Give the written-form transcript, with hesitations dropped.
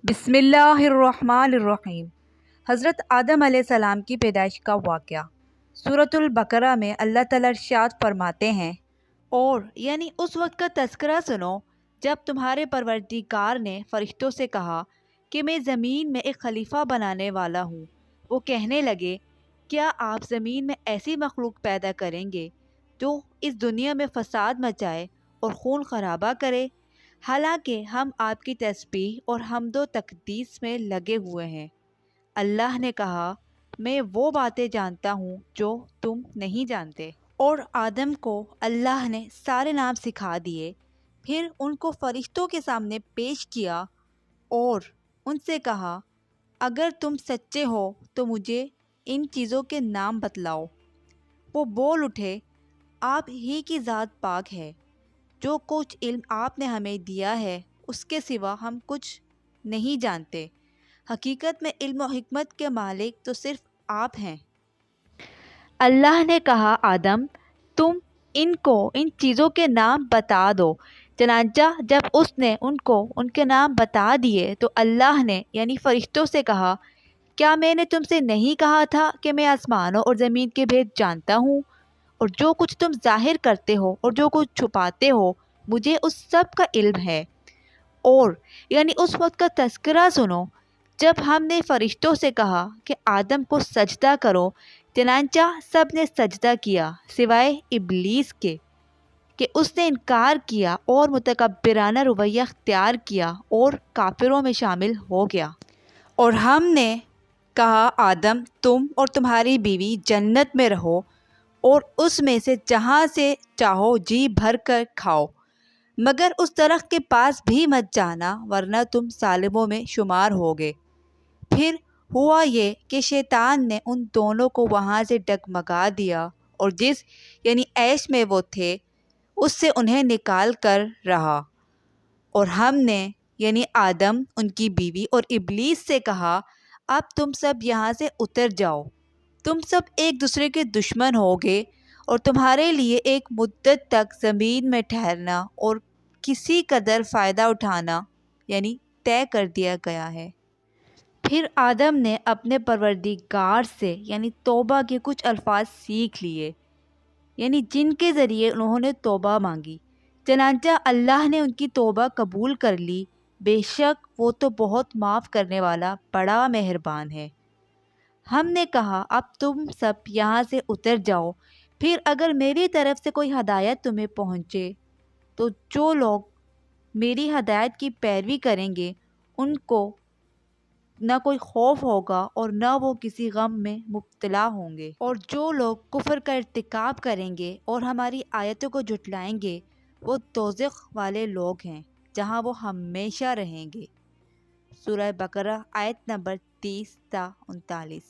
بسم اللہ الرحمن الرحیم۔ حضرت آدم علیہ السلام کی پیدائش کا واقعہ سورۃ البقرہ میں اللہ تعالیٰ ارشاد فرماتے ہیں، اور یعنی اس وقت کا تذکرہ سنو جب تمہارے پروردگار نے فرشتوں سے کہا کہ میں زمین میں ایک خلیفہ بنانے والا ہوں۔ وہ کہنے لگے، کیا آپ زمین میں ایسی مخلوق پیدا کریں گے جو اس دنیا میں فساد مچائے اور خون خرابہ کرے؟ حالانکہ ہم آپ کی تسبیح اور حمد و تقدیس میں لگے ہوئے ہیں۔ اللہ نے کہا، میں وہ باتیں جانتا ہوں جو تم نہیں جانتے۔ اور آدم کو اللہ نے سارے نام سکھا دیے، پھر ان کو فرشتوں کے سامنے پیش کیا اور ان سے کہا، اگر تم سچے ہو تو مجھے ان چیزوں کے نام بتلاؤ۔ وہ بول اٹھے، آپ ہی کی ذات پاک ہے، جو کچھ علم آپ نے ہمیں دیا ہے اس کے سوا ہم کچھ نہیں جانتے۔ حقیقت میں علم و حکمت کے مالک تو صرف آپ ہیں۔ اللہ نے کہا، آدم تم ان کو ان چیزوں کے نام بتا دو۔ چنانچہ جب اس نے ان کو ان کے نام بتا دیے تو اللہ نے یعنی فرشتوں سے کہا، کیا میں نے تم سے نہیں کہا تھا کہ میں آسمانوں اور زمین کے بھید جانتا ہوں؟ اور جو کچھ تم ظاہر کرتے ہو اور جو کچھ چھپاتے ہو مجھے اس سب کا علم ہے۔ اور یعنی اس وقت کا تذکرہ سنو جب ہم نے فرشتوں سے کہا کہ آدم کو سجدہ کرو، چنانچہ سب نے سجدہ کیا سوائے ابلیس کے کہ اس نے انکار کیا اور متکبرانہ رویہ اختیار کیا اور کافروں میں شامل ہو گیا۔ اور ہم نے کہا، آدم تم اور تمہاری بیوی جنت میں رہو اور اس میں سے جہاں سے چاہو جی بھر کر کھاؤ، مگر اس درخت کے پاس بھی مت جانا ورنہ تم ظالموں میں شمار ہوگے۔ پھر ہوا یہ کہ شیطان نے ان دونوں کو وہاں سے ڈگمگا دیا اور جس یعنی عیش میں وہ تھے اس سے انہیں نکال کر رہا۔ اور ہم نے یعنی آدم، ان کی بیوی اور ابلیس سے کہا، اب تم سب یہاں سے اتر جاؤ، تم سب ایک دوسرے کے دشمن ہوگے اور تمہارے لیے ایک مدت تک زمین میں ٹھہرنا اور کسی قدر فائدہ اٹھانا یعنی طے کر دیا گیا ہے۔ پھر آدم نے اپنے پروردگار سے یعنی توبہ کے کچھ الفاظ سیکھ لیے، یعنی جن کے ذریعے انہوں نے توبہ مانگی۔ چنانچہ اللہ نے ان کی توبہ قبول کر لی، بے شک وہ تو بہت معاف کرنے والا بڑا مہربان ہے۔ ہم نے کہا، اب تم سب یہاں سے اتر جاؤ، پھر اگر میری طرف سے کوئی ہدایت تمہیں پہنچے تو جو لوگ میری ہدایت کی پیروی کریں گے ان کو نہ کوئی خوف ہوگا اور نہ وہ کسی غم میں مبتلا ہوں گے، اور جو لوگ کفر کا ارتکاب کریں گے اور ہماری آیتوں کو جھٹلائیں گے وہ دوزخ والے لوگ ہیں جہاں وہ ہمیشہ رہیں گے۔ سورہ بقرہ آیت نمبر 30 تا 39۔